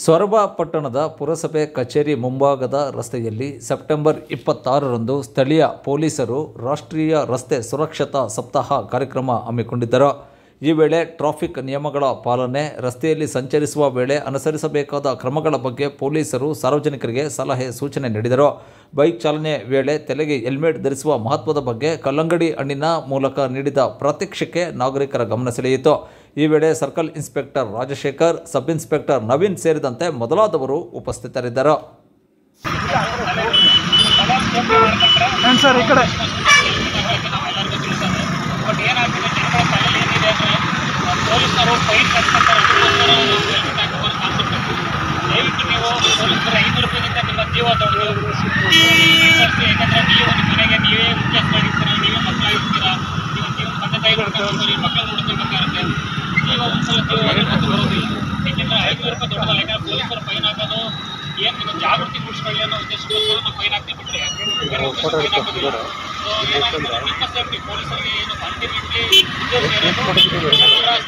ಸೊರಬ ಪಟ್ಟಣದ ಪುರಸಭೆ ಕಚೇರಿ ಮುಂಭಾಗದ ರಸ್ತೆಯಲ್ಲಿ ಸೆಪ್ಟೆಂಬರ್ 26ರಂದು ಸ್ಥಳೀಯ ಪೊಲೀಸರು ರಾಷ್ಟ್ರೀಯ ರಸ್ತೆ ಸುರಕ್ಷತಾ ಸಪ್ತಾಹ ಕಾರ್ಯಕ್ರಮ ಹಮ್ಮಿಕೊಂಡಿದ್ದರು. ಈ ವೇಳೆ ಟ್ರಾಫಿಕ್ ನಿಯಮಗಳ ಪಾಲನೆ, ರಸ್ತೆಯಲ್ಲಿ ಸಂಚರಿಸುವ ವೇಳೆ ಅನುಸರಿಸಬೇಕಾದ ಕ್ರಮಗಳ ಬಗ್ಗೆ ಪೊಲೀಸರು ಸಾರ್ವಜನಿಕರಿಗೆ ಸಲಹೆ ಸೂಚನೆ ನೀಡಿದರು. ಬೈಕ್ ಚಾಲನೆ ವೇಳೆ ತಲೆಗೆ ಹೆಲ್ಮೆಟ್ ಧರಿಸುವ ಮಹತ್ವದ ಬಗ್ಗೆ ಕಲ್ಲಂಗಡಿ ಹಣ್ಣಿನ ಮೂಲಕ ನೀಡಿದ ಪ್ರಾತ್ಯಕ್ಷಿಕೆ ನಾಗರಿಕರ ಗಮನ ಸೆಳೆಯಿತು. ಈ ವೇಳೆ circle inspector Rajashekar, sub inspector Naveen ಸೇರಿದಂತೆ ಮೊದಲಾದವರು ಉಪಸ್ಥಿತರಿದ್ದರು. ಪೊಲೀಸರು ಫೈನ್ ಕಟ್ಕೊಳ್ತಾರೆ. ದಯವಿಟ್ಟು ನೀವು ಪೊಲೀಸರು 500 ರೂಪಾಯಿಗಿಂತ ನಿಮ್ಮ ಜೀವ ದೊಡ್ಡದು. ಯಾಕಂದರೆ ನೀವು ನಿಮ್ಮ ಮನೆಗೆ ನೀವೇ ಮುಖ್ಯಸ್ಥರಾಗಿರ್ತೀರ, ನೀವೇ ಮಕ್ಕಳಾಗಿರ್ತೀರ, ನೀವು ಜೀವನ ತಂದೆ ತಾಯಿಗಳು ನಿಮ್ಮ ಮಕ್ಕಳು ನೋಡ್ಕೊಳ್ಬೇಕಾಗುತ್ತೆ. ಜೀವ ಒಂದ್ಸಲ ಜೀವವಾಗಿ ಮತ್ತು ಬರೋದಿಲ್ಲ. ಯಾಕೆಂದರೆ 500 ರೂಪಾಯಿ ದೊಡ್ಡದಲ್ಲ. ಯಾಕಂದರೆ ಪೊಲೀಸರು ಫೈನ್ ಹಾಕೋದು ಏನು ನಿಮ್ಮ ಜಾಗೃತಿ ಮೂಡಿಸ್ಕೊಳ್ಳಿ ಅನ್ನೋ ಉದ್ದೇಶಕ್ಕೋಸ್ಕರ ನಾವು ಫೈನ್ ಹಾಕ್ತೀವಿ ಬಿಟ್ಟರೆ ಬೇರೆ ಉದ್ದೇಶ ಫೈನ್ ಹಾಕೋದಿಲ್ಲ. ಸೊ ಏನಾಗ್ತದೆ, ನಿಮ್ಮ ಸೇಫ್ಟಿ, ಪೊಲೀಸರಿಗೆ ಏನು ಅಲ್ಟಿಮೇಟ್ಲಿ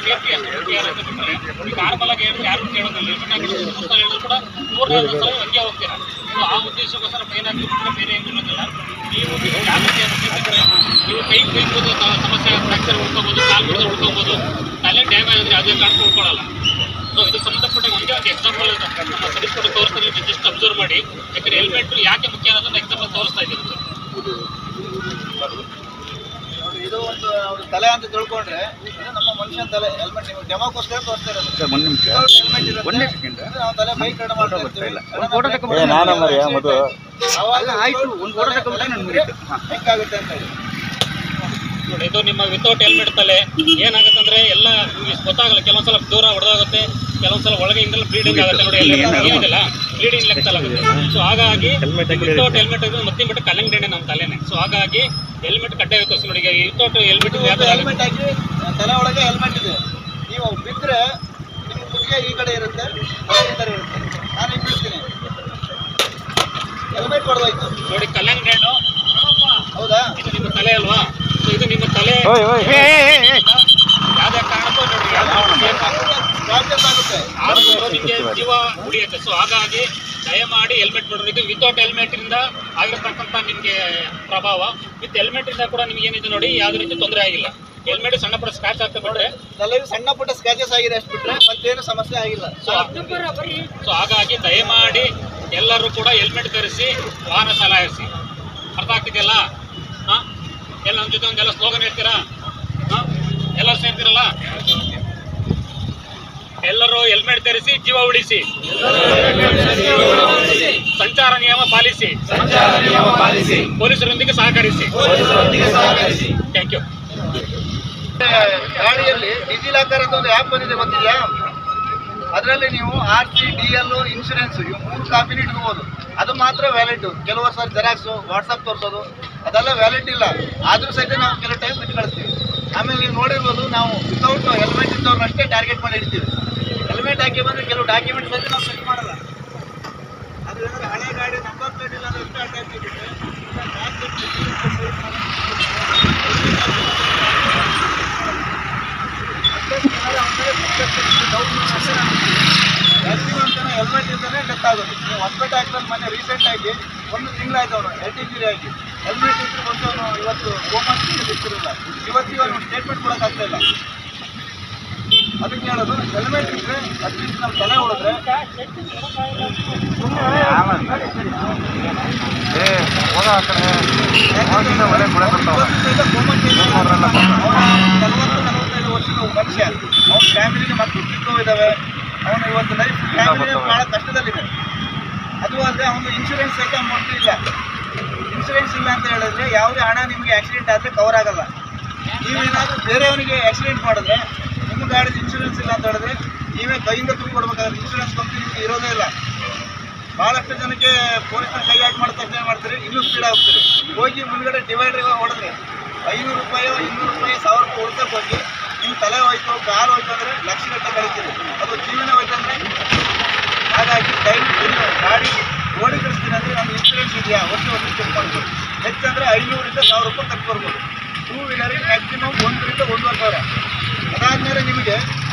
ಸೇಫ್ಟಿ ಅಷ್ಟು ಮುಖ್ಯ ಅಂತ ಬಿಟ್ಟರೆ ಈಗ ನಾರ್ಮಲ್ ಆಗಿ ಯಾರು ಕೇಳೋದಿಲ್ಲ. ಹೇಳಿದ್ರು ಕೂಡ 3 ಸಲ ಹಂಗೆ ಹೋಗ್ತೀರ. ಸೊ ಆ ಉದ್ದೇಶಕ್ಕೋಸ್ಕರ ಫೈನ್ ಹಾಕಿ ಬಿಟ್ಟರೆ ಬೇರೆ ಏನು ಇರೋದಿಲ್ಲ. ನೀವು ಜಾಗೃತಿಯನ್ನು ಬಿಟ್ಟರೆ ನೀವು ಕೈ ಬೈಬೋದು, ಸಮಸ್ಯೆ ಫ್ರಾಕ್ಚರ್ ಉಳ್ಕೋಬೋದು, ಕಾಲು ಮುರಿದು ಉಳ್ಕೋಬೋದು, ತಲೆ ಡ್ಯಾಮೇಜ್ ಆದರೆ ಅದೇ ಕಾಣ್ಕೊಂಡು ಉಳ್ಕೊಳ್ಳಲ್ಲ. ಸೊ ಇದು ಸಂಬಂಧಪಟ್ಟ ಒಂದೇ ಒಂದು ಎಕ್ಸಾಂಪಲ್ ನಮ್ಮ ಸರಿಸ್ಕೊಂಡು ತೋರಿಸ್ತಾರೆ. ಜಸ್ಟ್ ಅಬ್ಸರ್ವ್ ಮಾಡಿ. ಯಾಕಂದರೆ ಹೆಲ್ಮೆಟ್ ಯಾಕೆ ಮುಖ್ಯ ಅನ್ನೋದನ್ನ ಎಕ್ಸಾಂಪಲ್ ತೋರಿಸ್ತಾ ಇದ್ದೀವಿ. ಇದು ಒಂದು ಅವ್ರ ತಲೆ ಅಂತ ತಿಳ್ಕೊಂಡ್ರೆ ಇದು ನಮ್ಮ ಮನುಷ್ಯನ ತಲೆ. ಹೆಲ್ಮೆಟ್ ನೀವು ಡೆಮೋಗೋಸ್ಕರ ತೋರಿಸ್ತಾ ಇರೋದು. ಹೆಲ್ಮೆಟ್ ಇರುತ್ತೆ, ನಾವು ತಲೆ ಬೈಕ್ ರೈಡ್ ಮಾಡ್ತಾ ಇರ್ತೀವಿ. ಹೆಂಗಾಗುತ್ತೆ ಅಂತ ಹೇಳಿ ನೋಡಿ. ಇದು ನಿಮ್ಮ ವಿತೌಟ್ ಹೆಲ್ಮೆಟ್ ತಲೆ ಏನಾಗುತ್ತೆ ಅಂದರೆ ಎಲ್ಲ ಗೊತ್ತಾಗಲ್ಲ. ಕೆಲವೊಂದ್ಸಲ ದೂರ ಹೊಡೆದಾಗುತ್ತೆ, ಕೆಲವೊಂದ್ಸಲ ಒಳಗೆ ಹಿಂಗೆಲ್ಲ ಬ್ಲೀಡಿಂಗ್ ಆಗುತ್ತೆ. ನೋಡಿ ಏನಿದೆಲ್ಲ ಬ್ಲೀಡಿಂಗ್ ಲೆಕ್ಕದಲ್ಲಿ ಆಗುತ್ತೆ. ಸೊ ಹಾಗಾಗಿ ವಿತೌಟ್ ಹೆಲ್ಮೆಟ್ ಇದು ಮತ್ತೆ ಬಿಟ್ಟು ಕಲ್ಲಂಗಡಿ ನಮ್ಮ ತಲೆನೇ. ಸೊ ಹಾಗಾಗಿ ಹೆಲ್ಮೆಟ್ ಕಡ್ಡಾಯ ತೋರಿಸಿ ನೋಡಿ. ಈಗ ವಿತೌಟ್ ಹೆಲ್ಮೆಟ್ ಹೆಲ್ಮೆಟ್ ಹಾಕಿ ತಲೆ ಒಳಗೆ ಹೆಲ್ಮೆಟ್ ಇದೆ. ನೀವು ಬಿದ್ದರೆ ನಿಮ್ಮ ಕುತ್ತಿಗೆ ಈ ಕಡೆ ಇರುತ್ತೆ, ಈ ಕಡೆ ಇರುತ್ತೆ. ನಾನು ಹಿಂಗೆ ಬಿಡ್ತೀನಿ, ಹೆಲ್ಮೆಟ್ ಹೊಡೆದೋಯ್ತು ನೋಡಿ. ಕಲ್ಲಂಗಡಿ ಹಣ್ಣು ಹೌದಾ? ಇದು ನಿಮ್ಮ ತಲೆ ಅಲ್ವಾ? ಸೊ ಇದು ನಿಮ್ಮ ತಲೆ ಯಾವುದೇ ಕಾರಣಕ್ಕೂ ನೋಡಿ ಆಗುತ್ತೆ, ನಿಮಗೆ ಜೀವ ಉಳಿಯುತ್ತೆ. ಸೊ ಹಾಗಾಗಿ ದಯಮಾಡಿ ಹೆಲ್ಮೆಟ್ ಬಿಡ್ರಿ. ಇದು ವಿತೌಟ್ ಹೆಲ್ಮೆಟ್ರಿಂದ ಆಗಿರ್ತಕ್ಕಂಥ ನಿಮಗೆ ಪ್ರಭಾವ. ವಿತ್ ಹೆಲ್ಮೆಟ್ರಿಂದ ಕೂಡ ನಿಮ್ಗೆ ಏನಿದೆ ನೋಡಿ, ಯಾವುದೇ ರೀತಿ ತೊಂದರೆ ಆಗಿಲ್ಲ. ಹೆಲ್ಮೆಟ್ ಸಣ್ಣ ಪುಟ್ಟ ಸ್ಕ್ರಾಚ್ ಆಗ್ತಾ ಬಿಟ್ರೆ, ತಲೆಗೆ ಸಣ್ಣ ಪುಟ್ಟ ಸ್ಕ್ರಾಚಸ್ ಆಗಿದೆ ಅಷ್ಟು ಬಿಟ್ಟರೆ ಮತ್ತೇನು ಸಮಸ್ಯೆ ಆಗಿಲ್ಲ. ಸೊ ಹಾಗಾಗಿ ದಯಮಾಡಿ ಎಲ್ಲರೂ ಕೂಡ ಹೆಲ್ಮೆಟ್ ಧರಿಸಿ ವಾಹನ ಚಲಾಯಿಸಿ. ಅರ್ಥ ಆಗ್ತಿದೆಯಲ್ಲ? ಹಾಂ, ಎಲ್ಲ ನಮ್ಮ ಜೊತೆ ಒಂದೆಲ್ಲ ಸ್ಲೋಗನ್ ಹೇಳ್ತೀರಾ? ಹಾಂ, ಎಲ್ಲರೂ ಸೇರ್ತೀರಲ್ಲ? ಎಲ್ಲರೂ ಹೆಲ್ಮೆಟ್ ಧರಿಸಿ, ಜೀವ ಉಳಿಸಿ, ಸಂಚಾರ ನಿಯಮ ಪಾಲಿಸಿ, ಪೊಲೀಸರೊಂದಿಗೆ ಸಹಕರಿಸಿ. Thank you. ಗಾಡಿಯಲ್ಲಿ ಡಿಜಿಲಾಕರ್ ಅಂತ ಒಂದು ಆ್ಯಪ್ ಬಂದಿದೆ, ಗೊತ್ತಿದೆಯಾ? ಅದರಲ್ಲಿ ನೀವು RC, DL, ಇನ್ಶೂರೆನ್ಸ್ ಇವು 3 ಕಾಪಿನ ಇಟ್ಕೋಬೋದು. ಅದು ಮಾತ್ರ ವ್ಯಾಲಿಡ್. ಕೆಲವು ಸಲ ಜೆರಾಕ್ಸು, ವಾಟ್ಸಪ್ ತೋರಿಸೋದು ಅದೆಲ್ಲ ವ್ಯಾಲಿಡ್ ಇಲ್ಲ. ಆದರೂ ಸಹಿತ ನಾವು ಕೆಲವು ಟೈಮ್ ಬಿಟ್ಟು ಕಳಿಸ್ತೀವಿ. ಆಮೇಲೆ ನೀವು ನೋಡಿರ್ಬೋದು, ನಾವು ವಿತೌಟ್ ಹೆಲ್ಮೆಟ್ ಇದ್ದವ್ರನ್ನಷ್ಟೇ ಟಾರ್ಗೆಟ್ ಮಾಡಿ ಇಡ್ತೀವಿ. ಹೆಲ್ಮೆಟ್ ಹಾಕಿ ಬಂದರೆ ಕೆಲವು ಡಾಕ್ಯುಮೆಂಟ್ಸ್ ಸಹಿತ ನಾವು ಚೆಕ್ ಮಾಡಲ್ಲ. ಅದು ಏನಾದರೂ ಹಳೆ ಗಾಡಿ ನಂಬರ್ ಪ್ಲೇಟ್ ಇಲ್ಲ ಅಂದರೆ ಎಷ್ಟು ಅಟ್ಯಾಚ್ ಆಗುತ್ತೆ. ಹೆಲ್ಮೆಟ್ ಇದ್ದರೆ ಡೆತ್ ಆಗುತ್ತೆ. ನೀವು ಹೊಸಪೇಟೆ ಹಾಕಿದ್ರೆ ಮೊನ್ನೆ ರೀಸೆಂಟಾಗಿ 1 ತಿಂಗಳಾಯ್ತು ಅವನು LTG ಆಗಿ. ಹೆಲ್ಮೆಟ್ ಇದ್ರೆ ಬಂದು ಅವನು ಇವತ್ತು ಹೋಮ್ಗಾರ್ಡ್ ಇರ್ತಿರಲಿಲ್ಲ. ಇವತ್ತಿಗೆ ಅವನು ಸ್ಟೇಟ್ಮೆಂಟ್ ಕೊಡೋಕ್ಕಾಗ್ತಾ ಇಲ್ಲ. ಅದಕ್ಕೆ ಹೇಳೋದು, ಹೆಲ್ಮೆಟ್ ಇದ್ದರೆ ಅಟ್ಲೀಸ್ಟ್ ನಮ್ಮ ತಲೆ ಹೊಡೆದ್ರೆ ಮನುಷ್ಯ, ಅವನ ಫ್ಯಾಮಿಲಿಗೆ ಮಕ್ಕಳು ಚಿಕ್ಕ ಇದ್ದಾವೆ, ಅವನು ಇವತ್ತು ಲೈಫ್ ಫ್ಯಾಮಿಲಿ ಭಾಳ ಕಷ್ಟದಲ್ಲಿದೆ. ಅದು ಅಲ್ಲದೆ ಅವನು ಇನ್ಶೂರೆನ್ಸ್ ಸಹಿತ ಅಮೌಂಟ್ ಇಲ್ಲ. ಇನ್ಶೂರೆನ್ಸ್ ಇಲ್ಲ ಅಂತ ಹೇಳಿದ್ರೆ ಯಾವುದೇ ಹಣ ನಿಮಗೆ ಆಕ್ಸಿಡೆಂಟ್ ಆದರೆ ಕವರ್ ಆಗಲ್ಲ. ನೀವೇನಾದರೂ ಬೇರೆಯವನಿಗೆ ಆಕ್ಸಿಡೆಂಟ್ ಮಾಡಿದ್ರೆ ನಿಮ್ಮ ಗಾಡಿದು ಇನ್ಶೂರೆನ್ಸ್ ಇಲ್ಲ ಅಂತ ಹೇಳಿದ್ರೆ ನೀವೇ ಕೈಯಿಂದ ತುಂಬಿಕೊಡ್ಬೇಕಾದ್ರೆ ಇನ್ಶೂರೆನ್ಸ್ ಕಂಪ್ನಿ ನಿಮಗೆ ಇರೋದೇ ಇಲ್ಲ. ಭಾಳಷ್ಟು ಜನಕ್ಕೆ ಪೊಲೀಸರು ಕೈ ಆಟ ಮಾಡಿದ ತಕ್ಷಣ ಮಾಡ್ತೀರಿ, ಇನ್ನೂ ಸ್ಪೀಡ್ ಆಗ್ತೀರಿ. ಹೋಗಿ ಮುಂದ್ಗಡೆ ಡಿವೈಡರ್ ಹೊಡೆದ್ರೆ 500 ರೂಪಾಯಿ, 200 ರೂಪಾಯಿ, 1000 ರೂಪಾಯಿ ಉಳ್ಸಕ್ಕೆ ಹೋಗಿ ನಿಮ್ಮ ತಲೆ ಹೋಯ್ತು, ಕಾಲು ಹೋಯ್ತು ಅಂದರೆ ಲಕ್ಷಗಟ್ಟಲೆ ಕಳಿತೀರಿ. ಅದು ಜೀವನ ಹೋಯ್ತು ಅಂದರೆ. ಹಾಗಾಗಿ ದಯವಿಟ್ಟು ಗಾಡಿ ಓಡಿ ಕಳಿಸ್ತೀನಿ ಅಂದರೆ ನಮ್ಮ ಇನ್ಶೂರೆನ್ಸ್ ಇದೆಯಾ ವರ್ಷ ಚೆಕ್ ಮಾಡ್ಬೋದು. ಹೆಚ್ಚಂದರೆ 500 ರಿಂದ 1000 ರೂಪಾಯಿ ಕಟ್ಟಿ ಬರ್ಬೋದು. 2 ವೀಲರಿಗೆ ಮ್ಯಾಕ್ಸಿಮಮ್ 1 ರಿಂದ 1.5 ಸಾವಿರ. ಅದಾದಮೇಲೆ ನಿಮಗೆ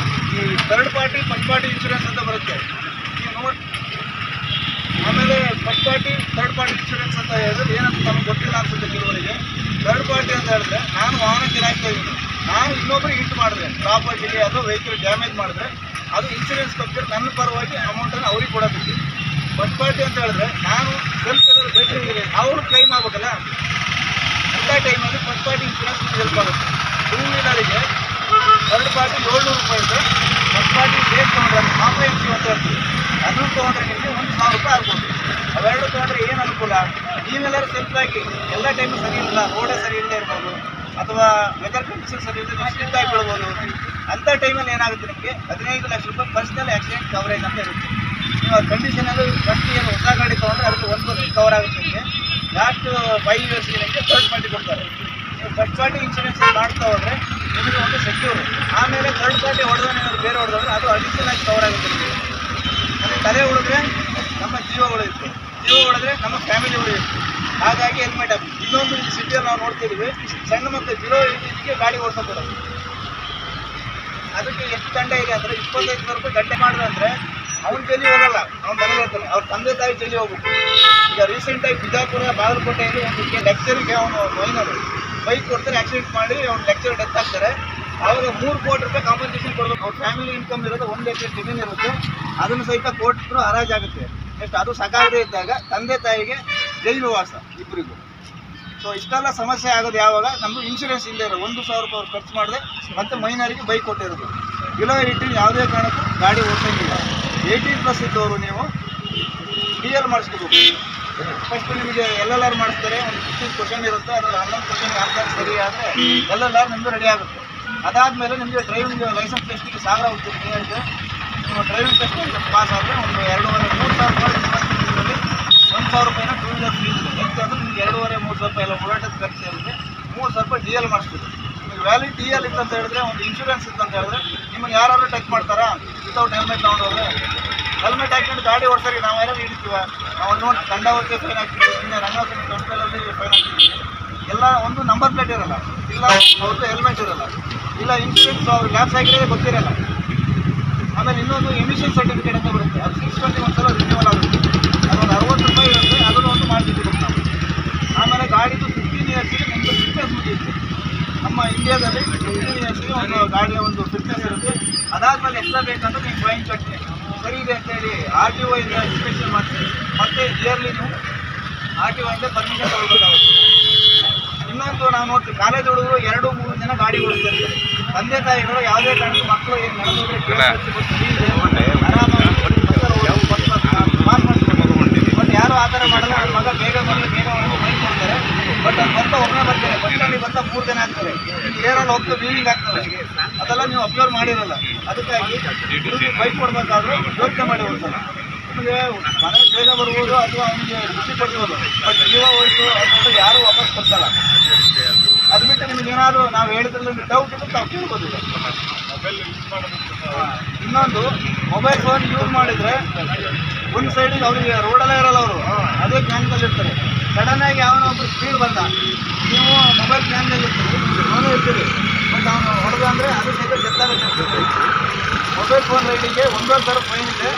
ಈ third party, first party insurance ಅಂತ ಬರುತ್ತೆ. ನೀವು ನೋಡಿ ಪಾರ್ಟಿ ಇನ್ಶೂರೆನ್ಸ್ ಅಂತ ಹೇಳಿದ್ರೆ ಏನಂತ ನಮ್ಗೆ ಗೊತ್ತಿಲ್ಲ ಅನ್ಸುತ್ತೆ ಕೆಲವರಿಗೆ. ಥರ್ಡ್ ಪಾರ್ಟಿ ಅಂತ ಹೇಳಿದ್ರೆ ನಾನು ವಾಹನ ಚಲಾಯಿಸ್ತಾ ಇದ್ದೀನಿ, ನಾನು ಇನ್ನೊಬ್ಬರಿಗೆ ಹಿಟ್ ಮಾಡಿದ್ರೆ ಪ್ರಾಪರ್ಟಿಗೆ ಅದು ವೆಹಿಕಲ್ ಡ್ಯಾಮೇಜ್ ಮಾಡಿದ್ರೆ ಅದು ಇನ್ಶೂರೆನ್ಸ್ ಕಂಪ್ನಿ ನನ್ನ ಪರವಾಗಿ ಅಮೌಂಟನ್ನು ಅವ್ರಿಗೆ ಕೊಡೋದಕ್ಕೆ. ಫಸ್ಟ್ ಪಾರ್ಟಿ ಅಂತ ಹೇಳಿದ್ರೆ ನಾನು ಸೆಲ್ಫ್ ಏನಾದ್ರು ಬೇಕಾಗಿದೆ ಅವರು ಕ್ಲೈಮ್ ಆಗ್ಬೇಕಲ್ಲ, ಅಂಥ ಟೈಮಲ್ಲಿ ಫಸ್ಟ್ ಪಾರ್ಟಿ ಇನ್ಶೂರೆನ್ಸ್ ಹೆಲ್ಪ್ ಆಗುತ್ತೆ. ಟೂ ವೀಲರಿಗೆ ಥರ್ಡ್ ಪಾರ್ಟಿ 700 ರೂಪಾಯಿ ಇದ್ದರೆ ಫಸ್ಟ್ ಪಾರ್ಟಿ ಬೇಸ್ ತೊಗೊಂಡ್ರೆ ಕಾಂಪ್ರಿಹೆನ್ಸಿವ್ ಅಂತ ಹೇಳ್ತೀವಿ, ಅದನ್ನು ತೊಗೊಂಡ್ರೆ ನಿಮಗೆ 1000 ರೂಪಾಯಿ ಆಗ್ಬೋದು. ಅವೆರಡು ತೊಗೊಂಡ್ರೆ ಏನು ಅನುಕೂಲ, ನೀವೆಲ್ಲರೂ ಸೆಲ್ಫ್ ಆಗಿ ಎಲ್ಲ ಟೈಮು ಸರಿ ಇಲ್ಲ, ರೋಡೇ ಸರಿ ಇಲ್ಲದೆ ಇರ್ಬೋದು ಅಥವಾ ವೆದರ್ ಕಂಡೀಷನ್ ಸರಿ ಇಲ್ಲದೆ ಸ್ಲಿಪ್ ಆಗಿ ಬೀಳ್ಬೋದು. ಅಂಥ ಟೈಮಲ್ಲಿ ಏನಾಗುತ್ತೆ ನಿಮಗೆ 15 ಲಕ್ಷ ರೂಪಾಯಿ ಪರ್ಸನಲ್ ಆಕ್ಸಿಡೆಂಟ್ ಕವರೇಜ್ ಅಂತ ಇರುತ್ತೆ. ನೀವು ಆ ಕಂಡೀಷನಲ್ಲಿ ಫಸ್ಟ್ ಏನು ಹೊಸ ಗಾಡಿ ತೊಗೊಂಡ್ರೆ ಅದಕ್ಕೆ 1% ಕವರ್ ಆಗುತ್ತೆ ನಿಮಗೆ. ಲಾಸ್ಟ್ 5 ಇಯರ್ಸ್ಗೆ ನಿಮಗೆ ಥರ್ಡ್ ಪಾರ್ಟಿ ಕೊಡ್ತಾರೆ. ನೀವು ಫಸ್ಟ್ ಪಾರ್ಟಿ ಇನ್ಶೂರೆನ್ಸ್ ಮಾಡ್ತಾ ಹೋದರೆ ನಿಮಗೆ ಒಂದು ಸೆಕ್ಯೂರ್, ಆಮೇಲೆ ಥರ್ಡ್ ಪಾರ್ಟಿ ಹೊಡೆದ್ರೆ ಏನಾದ್ರು ಬೇರೆ ಹೊಡೆದ್ರೆ ಅದು ಅಡಿಷನಲ್ ಆಗಿ ಕವರ್ ಆಗುತ್ತೆ ನಿಮಗೆ. ಅಂದರೆ ತಲೆ ಉಳಿದ್ರೆ ನಮ್ಮ ಜೀವ ಉಳಿಯುತ್ತೆ, ಜೀವ ಉಳಿದ್ರೆ ನಮ್ಮ ಫ್ಯಾಮಿಲಿ ಉಳಿಯುತ್ತೆ. ಹಾಗಾಗಿ ಹೆಲ್ಮೆಟ್ ಹಾಕಿ. ಇನ್ನೊಂದು ಈ ಸಿಟಿಯಲ್ಲಿ ನಾವು ನೋಡ್ತಿದ್ದೀವಿ, ಸಣ್ಣ ಮಕ್ಕಳು ಬಿಲೋ 18 ಗಾಡಿ ಓಡಿಸೋದು. ಅದಕ್ಕೆ ಎಷ್ಟು ದಂಡ ಇದೆ ಅಂದರೆ 25,000 ರೂಪಾಯಿ ದಂಡ ಮಾಡಿದ್ರೆ ಅವ್ನು ಜೈಲಿಗೆ ಹೋಗಲ್ಲ, ಅವ್ನು ಮನೆಗೆ ಇರ್ತಾನೆ, ಅವ್ರ ತಂದೆ ತಾಯಿ ಜೈಲಿಗೆ ಹೋಗ್ಬೇಕು. ಈಗ ರೀಸೆಂಟಾಗಿ ಬಿಜಾಪುರ ಬಾಗಲಕೋಟೆಯಲ್ಲಿ ಒಂದು ಲೆಕ್ಚರಿಗೆ ಅವನು ಮೈನರು ಬೈಕ್ ಕೊಡ್ತಾರೆ, ಆಕ್ಸಿಡೆಂಟ್ ಮಾಡಿ ಅವ್ನು ಲೆಕ್ಚರ್ ಡೆತ್ ಆಗ್ತಾರೆ. ಅವಾಗ 3 ಕೋಟಿ ರೂಪಾಯಿ ಕಾಂಪನ್ಸೇಷನ್ ಕೊಡಬೇಕು. ಅವ್ರ ಫ್ಯಾಮಿಲಿ ಇನ್ಕಮ್ ಇರೋದು 1 ಎಕರೆ ಜಮೀನು ಇರುತ್ತೆ, ಅದನ್ನು ಸಹಿತ ಕೋರ್ಟ್ರು ಹರಾಜಾಗುತ್ತೆ. ನೆಕ್ಸ್ಟ್ ಅದು ಸಾಕಾಗದೇ ಇದ್ದಾಗ ತಂದೆ ತಾಯಿಗೆ ಜೈಲು ವಾಸ ಇಬ್ಬರಿಗೂ. ಸೊ ಇಷ್ಟೆಲ್ಲ ಸಮಸ್ಯೆ ಆಗೋದು ಯಾವಾಗ ನಮ್ಮದು ಇನ್ಶೂರೆನ್ಸ್ ಇಲ್ಲದೆ ಇರೋ 1,000 ರೂಪಾಯಿ ಖರ್ಚು ಮಾಡಿದೆ ಮತ್ತು ಮೈನರಿಗೆ ಬೈಕ್ ಕೊಟ್ಟಿರೋದು. ಬಿಲೋ 18 ಯಾವುದೇ ಕಾರಣಕ್ಕೂ ಗಾಡಿ ಓಡಿಸೋಂಗಿಲ್ಲ. 18+ ಇದ್ದವರು ನೀವು DL ಮಾಡಿಸ್ಕೋಬೇಕು. ಫಸ್ಟ್ ನಿಮಗೆ LLR ಮಾಡಿಸ್ತಾರೆ, ಒಂದು 15 ಕ್ವಶನ್ ಇರುತ್ತೆ, ಅದರಲ್ಲಿ 11 ಕ್ವಶನ್ಗೆ ಆನ್ಸರ್ ಸರಿ ಆದರೆ LLR ನಿಮ್ಮದು ರೆಡಿ ಆಗುತ್ತೆ. ಅದಾದಮೇಲೆ ನಿಮಗೆ ಡ್ರೈವಿಂಗ್ ಲೈಸೆನ್ಸ್ ಟೆಸ್ಟಿಗೆ 1000 ಹೋಗ್ತೀವಿ ಹೇಳಿದ್ರೆ ನೀವು ಡ್ರೈವಿಂಗ್ ಟೆಸ್ಟ್ ಪಾಸ್ ಆದರೆ ಒಂದು 2,500-3,000 ರೂಪಾಯಿ 1,000 ರೂಪಾಯಿನ ಟೂ ವೀಲರ್ ಫೀಸ್ ಇದೆ. ನೆಕ್ಸ್ಟ್ ಅಂದರೆ ನಿಮ್ಗೆ 2,500-3,000 ರೂಪಾಯಿ ಎಲ್ಲ ಓಡಾಟದ ಖರ್ಚು ಇರುತ್ತೆ. 3,000 ರೂಪಾಯಿ DL ಮಾಡಿಸ್ತೀವಿ. ನಿಮಗೆ ವ್ಯಾಲಿಡ್ DL ಇತ್ತಂತ ಹೇಳಿದ್ರೆ, ಒಂದು ಇನ್ಶೂರೆನ್ಸ್ ಇತ್ತಂತ ಹೇಳಿದ್ರೆ ನಿಮ್ಮನ್ನು ಯಾರು ಟಚ್ ಮಾಡ್ತಾರಾ ವಿತೌಟ್ ಹೆಲ್ಮೆಟ್ ತೊಗೊಂಡೋದ್ರೆ? ಹೆಲ್ಮೆಟ್ ಹಾಕೊಂಡು ಗಾಡಿ ಓಡಿಸೋರಿಗೆ ನಾವು ಯಾರು ಹಿಡಿತೀವ? ನಾವು ನೋಡಿ ದಂಡ ಹೊತ್ತೆ ಫೈನ್ ಹಾಕ್ತೀವಿ, ಇನ್ನು ರಂಗನಾಥನ ಟೆಂಪಲಲ್ಲಿ ಫೈನ್ ಹಾಕ್ತೀವಿ. ಎಲ್ಲ ಒಂದು ನಂಬರ್ ಪ್ಲೇಟ್ ಇರೋಲ್ಲ, ಇಲ್ಲ ಅವ್ರದ್ದು ಹೆಲ್ಮೆಟ್ ಇರೋಲ್ಲ, ಇಲ್ಲ ಇನ್ಶೂರೆನ್ಸ್ ಅವ್ರು ಲ್ಯಾಪ್ಸ್ ಆಗಿರೋದೇ ಗೊತ್ತಿರೋಲ್ಲ. ಆಮೇಲೆ ಇನ್ನೊಂದು ಎಮಿಷನ್ ಸರ್ಟಿಫಿಕೇಟ್ ಅಂತ ಬರುತ್ತೆ, ಅದು 621 ಸಲ ರಿನ್ಯೂವಲ್ ಆಗುತ್ತೆ. ಅದೊಂದು 60 ರೂಪಾಯಿ ಇರುತ್ತೆ, ಅದನ್ನು ಒಂದು ಮಾಡಿಬಿಟ್ಟು ನಾವು. ಆಮೇಲೆ ಗಾಡಿದು 15 ಇಯರ್ಸಿಗೆ ನಿಮ್ಮದು ಫಿಟ್ನೆಸ್ ಮುಗಿಯುತ್ತೆ. ನಮ್ಮ ಇಂಡಿಯಾದಲ್ಲಿ 15 ಇಯರ್ಸಿಗೆ ಒಂದು ಗಾಡಿಯ ಒಂದು ಫಿಟ್ನೆಸ್ ಇರುತ್ತೆ. ಅದಾದಮೇಲೆ ಎಕ್ಸ್ಟ್ರಾ ಬೇಕಂದ್ರೆ ನೀವು ಫೈನ್ ಕಟ್ಟಿ ಸರಿ ಇದೆ ಅಂತೇಳಿ RTO ಇಂದ ಇನ್ಸ್ಪೆಕ್ಷನ್ ಮಾಡ್ತೀವಿ. ಮತ್ತು ಇಯರ್ಲಿ ನೀವು RTO ಇಂದ ಪರ್ಮಿಷನ್ ತೊಗೊಳ್ಬೇಕಾಗುತ್ತೆ. ಇನ್ನೊಂದು ನಾವು ನೋಡ್ತೀವಿ, ಕಾಲೇಜ್ ಹುಡುಗರು 2-3 ಜನ ಗಾಡಿ ಓಡಿಸ್ತಾರೆ. ತಂದೆ ತಾಯಿಗಳು ಯಾವುದೇ ಕಾರಣಕ್ಕೂ ಮಕ್ಕಳು ಏನು ನಡೆದಿದ್ರೆ ಆರಾಮಾಗಿ ಪಾಸ್ ಮಾಡ್ಕೊಂಡು, ಬಟ್ ಯಾರು ಆ ಥರ ಮಾಡಲ್ಲ. ಅವ್ರ ಮಗ ಬೇಗ ಬಂದು ಬೇಗ ಒಂದು ಬೈಕ್ ಕೊಡ್ತಾರೆ, ಬಟ್ ಅದು ಬರ್ತಾ ಒಬ್ಬನೇ ಬರ್ತಾರೆ, ಬಸ್ ಸ್ಟ್ಯಾಂಡಿಗೆ ಬರ್ತಾ 3 ಜನ ಆಗ್ತಾರೆ, ಏರಲ್ಲಿ ಹೋಗ್ತಾ ವೀಲಿಂಗ್ ಆಗ್ತವೆ. ಅದೆಲ್ಲ ನೀವು ಅಬ್ಸರ್ವ್ ಮಾಡಿರಲ್ಲ. ಅದಕ್ಕಾಗಿ ಬೈಕ್ ಕೊಡಬೇಕಾದ್ರೆ ಯೋಚನೆ ಮಾಡಿ ಒಂದ್ಸಲ. ನಿಮಗೆ ಮನೆ ಬೇಗ ಬರ್ಬೋದು ಅಥವಾ ಅವನಿಗೆ ಖುಷಿ ಪಡ್ಬೋದು, ಬಟ್ ಜೀವ ಹೋಯ್ತು ಅಂತ ಯಾರೂ ವಾಪಸ್ ಕೊಡ್ತಲ್ಲ. ಅದು ಬಿಟ್ಟು ನಿಮಗೇನಾದರೂ ನಾವು ಹೇಳಿದ್ರಲ್ಲಿ ಡೌಟ್ ಇದ್ದು ತಾವು ಕೇಳ್ಬೋದು. ಇನ್ನೊಂದು, ಮೊಬೈಲ್ ಫೋನ್ ಯೂಸ್ ಮಾಡಿದರೆ ಒಂದು ಸೈಡಿಗೆ ಅವರಿಗೆ ರೋಡಲ್ಲೇ ಇರಲ್ಲ, ಅವರು ಅದೇ ಜ್ಞಾನದಲ್ಲಿರ್ತಾರೆ. ಸಡನ್ನಾಗಿ ಯಾವನೋ ಒಬ್ಬರು ಸ್ಪೀಡ್ ಬಂದ, ನೀವು ಮೊಬೈಲ್ ಜ್ಞಾನದಲ್ಲಿರ್ತೀರಿ, ಅವನು ಇರ್ತೀರಿ, ಬಟ್ ಅವನು ಹೊಡೆದ ಅಂದರೆ ಅದು ಸಹಿತ ಡೆತ್ತಾಗುತ್ತೆ. ಮೊಬೈಲ್ ಫೋನ್ ರೈಡಿಗೆ 1,000 ಫೈನ್ ಇದೆ.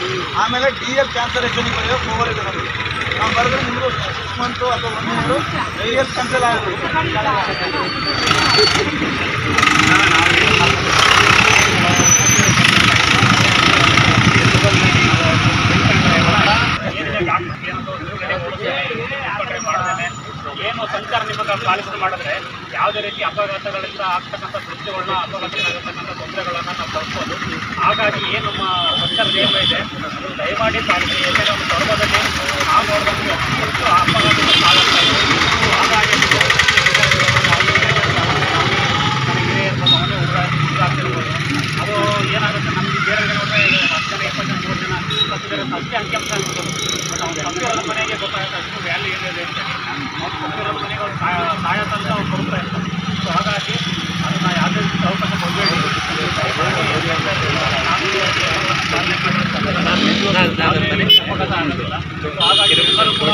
ಆಮೇಲೆ DL ಕ್ಯಾನ್ಸಲೇಷನ್ ಬರೆಯೋ ಪವರ್ ಇದೆ ನಮಗೆ. ನಾವು ಬರೆದ್ರೆ ನಿಮಗೂ 6 ಮಂತು ಅಥವಾ 1 ಇಯರು DL ಕ್ಯಾನ್ಸಲ್ ಆಗಬೇಕು. ಏನು ಸಂಚಾರ ನಿಯಮಗಳ ಪಾಲಿಸದೆ ಮಾಡಿದ್ರೆ ಯಾವುದೇ ರೀತಿ ಅಪಘಾತಗಳಿಂದ ಆಗ್ತಕ್ಕಂಥ ಮೃತ್ಯುಗಳನ್ನ, ಅಪಘಾತಗಳಾಗತಕ್ಕಂಥ ತೊಂದರೆಗಳನ್ನು ನಾವು ತಪ್ಪಿಸೋದು. ಹಾಗಾಗಿ ಏನು ನಮ್ಮ ಸಂಚಾರ ನಿಯಮ ಇದೆ ಅದು ದಯಮಾಡಿ ಪಾಲಿಸಿ. ಏಕೆಂದರೆ ಒಂದು ಧರ್ಮದಲ್ಲಿ ನಾವು ನೋಡಿದಂಗೆ ಅಷ್ಟು ಅಪಘಾತಗಳು ಆಗುತ್ತಾ ಇದೆ. ಹಾಗಾಗಿ ನನಗೆ ಅವನೇ ಉಗ್ರಾಗ್ತಿರ್ಬೋದು. ಅದು ಏನಾಗುತ್ತೆ, ನಮಗೆ ಬೇರೆ ನೋಡಿದ್ರೆ 10 ಜನ 20 ಜನ 30 ಜನ ಅಷ್ಟೇ ಅಂಕಿಅಂಶ ಅನ್ಬೋದು. ಬಟ್ ಅವ್ನು ಸಂಖ್ಯೆಗಳ ಮನೆಗೆ ಗೊತ್ತಾಗುತ್ತೆ ಅಷ್ಟು ವ್ಯಾಲ್ಯೂ ಏನಿದೆ ಅಂತ. ಅವ್ರು ಸಂಖ್ಯೆಗಳ ಮನೆಗೆ ಅವ್ರು ಸಹಾಯ ತಂದು ಅವ್ರು ಕೊಡ್ತಾ ಇರ್ತಾರೆ. ಸೊ ಹಾಗಾಗಿ ಅದನ್ನು ಯಾವುದೇ ಅವಕಾಶ ಕೊಡಬೇಡಿ. ಅಪಘಾತ ಆಗೋದಿಲ್ಲ. ಸೊ ಹಾಗಾಗಿ ಎಲ್ಲರೂ ಕೂಡ